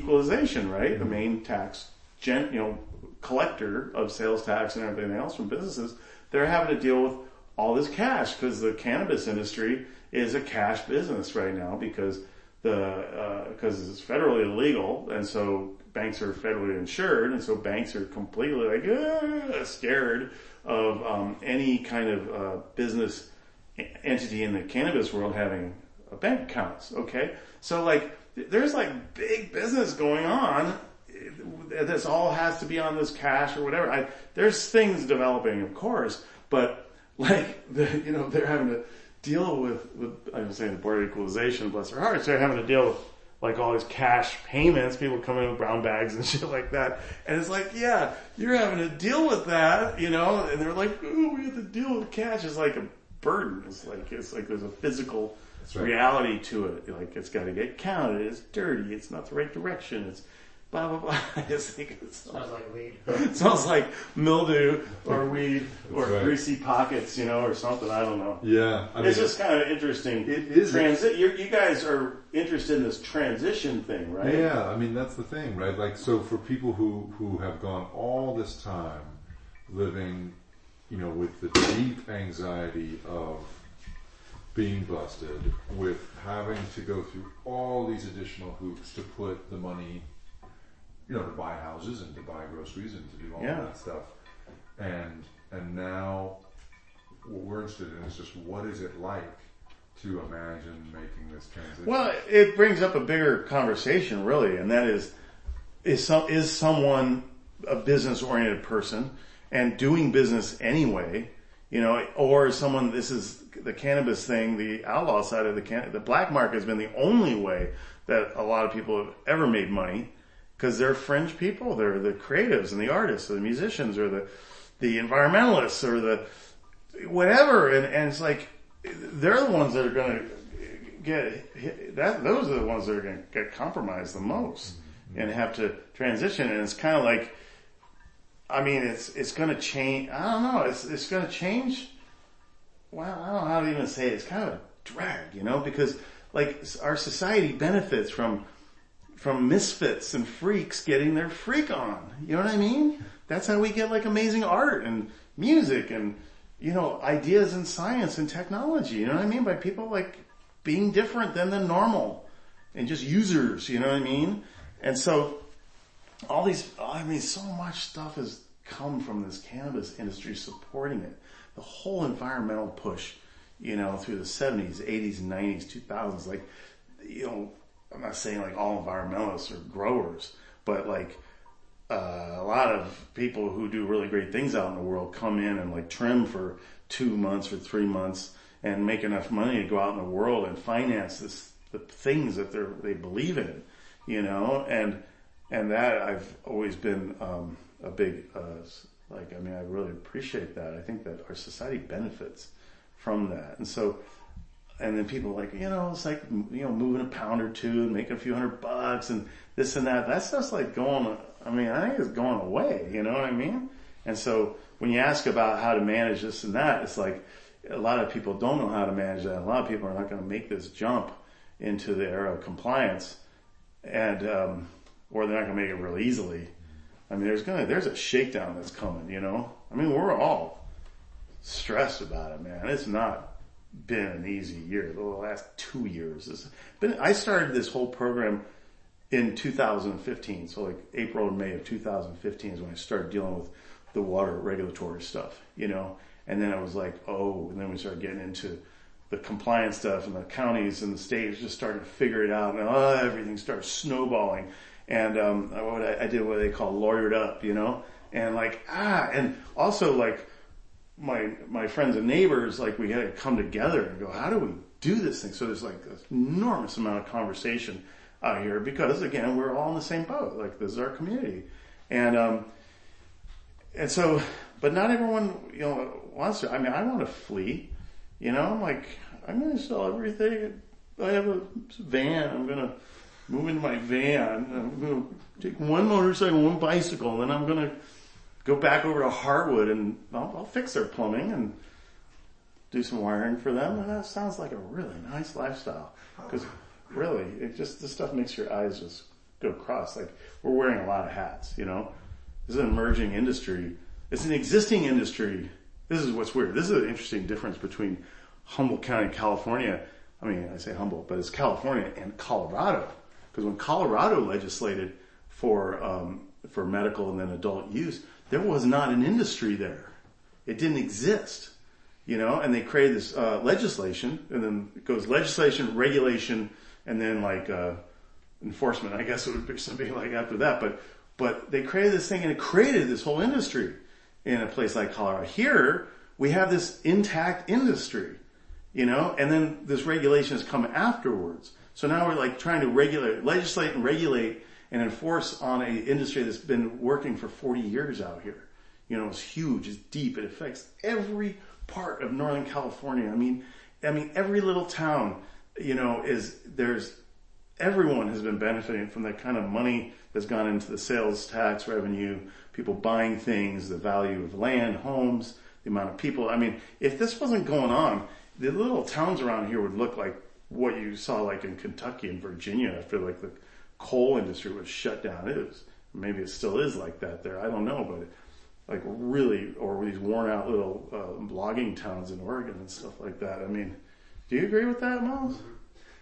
equalization, right? The main tax collector of sales tax and everything else from businesses, they're having to deal with all this cash because the cannabis industry is a cash business right now because it's federally illegal, and so banks are federally insured, and so banks are completely scared of any kind of business entity in the cannabis world having a bank accounts. Okay, so there's big business going on. This all has to be on this cash or whatever. There's things developing, of course, but they're having to deal with I was saying the Board of Equalization, bless their hearts, they're having to deal with all these cash payments, people come in with brown bags and shit like that. And it's yeah, you're having to deal with that, and they're oh, we have to deal with cash. It's like a burden. It's like there's a physical reality to it. It's got to get counted. It's dirty. It's not the right direction. It's blah, blah, blah. It smells like weed. It smells like mildew or weed or greasy pockets, or something. I don't know. Yeah. It's just kind of interesting. It is. You guys are interested in this transition thing, right? Yeah. That's the thing, right? So for people who have gone all this time living, with the deep anxiety of being busted, with having to go through all these additional hoops to put the money, to buy houses and to buy groceries and to do all that stuff. And now what we're interested in is just what is it like to imagine making this transition? Well, it brings up a bigger conversation, really, and that is someone a business-oriented person and doing business anyway, or someone, this is the cannabis thing, the outlaw side of the black market has been the only way that a lot of people have ever made money. Because they're fringe people, they're the creatives and the artists, or the musicians, or the environmentalists, or the whatever, and it's they're the ones that are going to get hit. Those are the ones that are going to get compromised the most and have to transition. And it's kind of it's going to change. I don't know. It's going to change. Well, I don't know how to even say it. It's kind of a drag, because our society benefits from misfits and freaks getting their freak on. You know what I mean? That's how we get amazing art and music and, ideas in science and technology. You know what I mean? By people being different than the normal and just users. You know what I mean? And so so much stuff has come from this cannabis industry supporting it. The whole environmental push, through the 70s, 80s, and 90s, 2000s, I'm not saying all environmentalists are growers, but a lot of people who do really great things out in the world come in and trim for 2 months or 3 months and make enough money to go out in the world and finance the things that they believe in, and that I've always been a big I really appreciate that. I think that our society benefits from that, and so. And then people it's moving a pound or two and making a few $100 and this and that. That stuff's going, I think it's going away, you know what I mean? And so when you ask about how to manage this and that, it's a lot of people don't know how to manage that. A lot of people are not going to make this jump into the era of compliance and, or they're not going to make it real easily. There's a shakedown that's coming, we're all stressed about it, man. It's not been an easy year. The last 2 years I started this whole program in 2015. So April and May of 2015 is when I started dealing with the water regulatory stuff, and then I was and then we started getting into the compliance stuff, and the counties and the states just started to figure it out, and everything started snowballing. And I did what they call lawyered up, and and also my friends and neighbors, we had to come together and go, how do we do this thing? So there's this enormous amount of conversation out here because, again, we're all in the same boat. This is our community. And so, but not everyone, wants to. I want to flee. I'm I'm going to sell everything. I have a van. I'm going to move into my van. I'm going to take one motorcycle, one bicycle, and then I'm going to go back over to Harwood and I'll fix their plumbing and do some wiring for them. And that sounds like a really nice lifestyle. Because really, this stuff makes your eyes just go across. Like, we're wearing a lot of hats, you know? This is an emerging industry. It's an existing industry. This is what's weird. This is an interesting difference between Humboldt County, California. I mean, I say Humboldt, but it's California and Colorado. Because when Colorado legislated for medical and then adult use, there was not an industry there. It didn't exist, you know, and they created this legislation, and then it goes legislation, regulation, and then like enforcement. I guess it would be something like after that, but they created this thing, and it created this whole industry in a place like Colorado. Here, we have this intact industry, you know, and then this regulation has come afterwards. So now we're like trying to legislate and regulate and enforce on an industry that's been working for 40 years out here. You know, it's huge, it's deep, it affects every part of Northern California. I mean, every little town, you know, everyone has been benefiting from that kind of money that's gone into the sales tax revenue, people buying things, the value of land, homes, the amount of people. I mean, if this wasn't going on, the little towns around here would look like what you saw like in Kentucky and Virginia after like the coal industry was shut down. Maybe it still is like that there. I don't know, but like really, or these worn out little logging towns in Oregon and stuff like that. I mean, do you agree with that, Miles?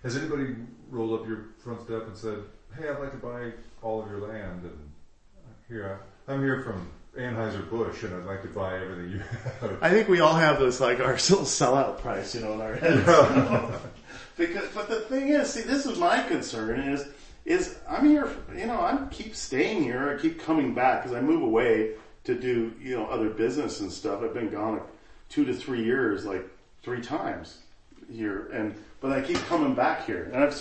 Has anybody rolled up your front step and said, "Hey, I'd like to buy all of your land, and I'm here from Anheuser-Busch, and I'd like to buy everything you have"? I think we all have this, like our little sellout price, you know, in our heads. But the thing is, see, this is my concern is I'm here, you know, I keep staying here, I keep coming back because I move away to do, you know, other business and stuff. I've been gone like 2 to 3 years, like 3 times here, but I keep coming back here, and I've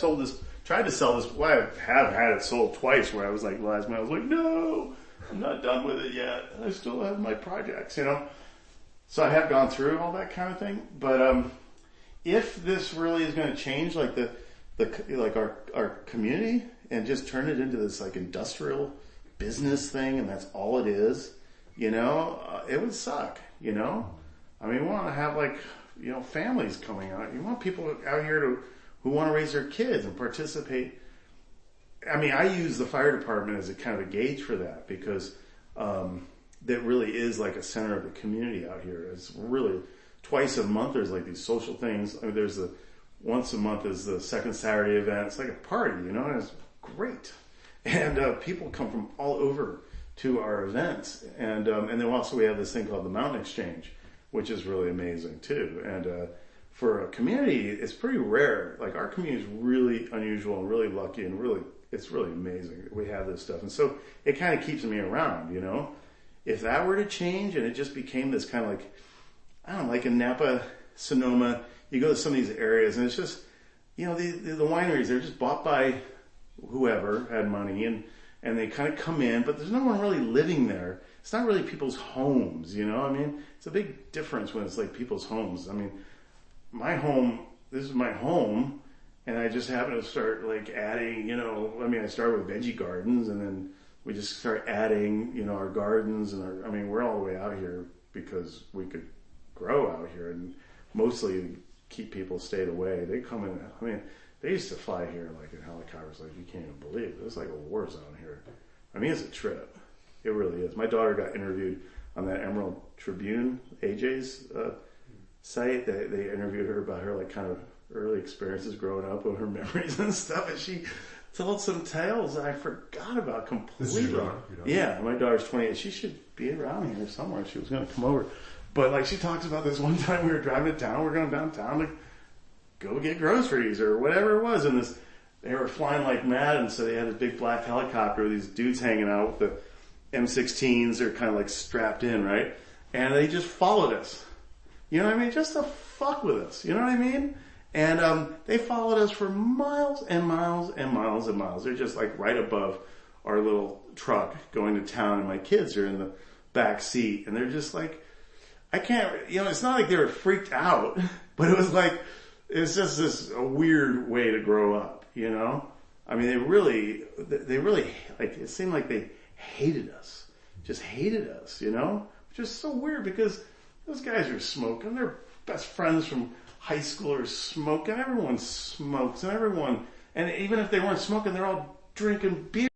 tried to sell this. Well, I have had it sold twice where I was like, last minute, I was like, no, I'm not done with it yet. I still have my projects, you know. So I have gone through all that kind of thing, but if this really is going to change, like like our community, and just turn it into this like industrial business thing, and that's all it is, you know, it would suck, you know. I mean, we want to have like, you know, families coming out. You want people out here who want to raise their kids and participate. I mean, I use the fire department as a kind of a gauge for that, because that really is like a center of the community out here. It's really twice a month there's like these social things. I mean, once a month is the second Saturday event. It's like a party, you know, and it's great. And people come from all over to our events. And then also we have this thing called the Mountain Exchange, which is really amazing too. And for a community, it's pretty rare. Like, our community is really unusual and really lucky, and it's really amazing that we have this stuff. And so it kind of keeps me around, you know. If that were to change and it just became this kind of like, I don't know, like in Napa, Sonoma, you go to some of these areas and it's just, you know, the wineries, they're just bought by whoever had money, and they kind of come in, but there's no one really living there. It's not really people's homes, you know. I mean, it's a big difference when it's like people's homes. I mean, this is my home, and I just happen to start like adding, you know, I mean, I started with veggie gardens, and then we just start adding, you know, our gardens, and I mean, we're all the way out here because we could grow out here, and mostly keep people stayed away. They come in, I mean, they used to fly here like in helicopters, like you can't even believe it. It's like a war zone here. I mean, it's a trip. It really is. My daughter got interviewed on that Emerald Tribune, AJ's site. They interviewed her about her like kind of early experiences growing up, and her memories and stuff. And she told some tales that I forgot about completely. Yeah, my daughter's 28. She should be around here somewhere. She was going to come over. But like, she talks about this one time we were driving to town. We're going downtown to go get groceries or whatever it was. And they were flying like mad. And so they had this big black helicopter with these dudes hanging out with the M16s. They're kind of like strapped in, right? And they just followed us. You know what I mean? Just to fuck with us. You know what I mean? And they followed us for miles and miles and miles and miles. They're just like right above our little truck going to town, and my kids are in the back seat, and they're just like, I can't, you know, it's not like they were freaked out, but it was like, it's just a weird way to grow up, you know? I mean, they really, like, it seemed like they hated us, just hated us, you know? Which is so weird, because those guys are smoking, they're best friends from high school are smoking, everyone smokes, and even if they weren't smoking, they're all drinking beer.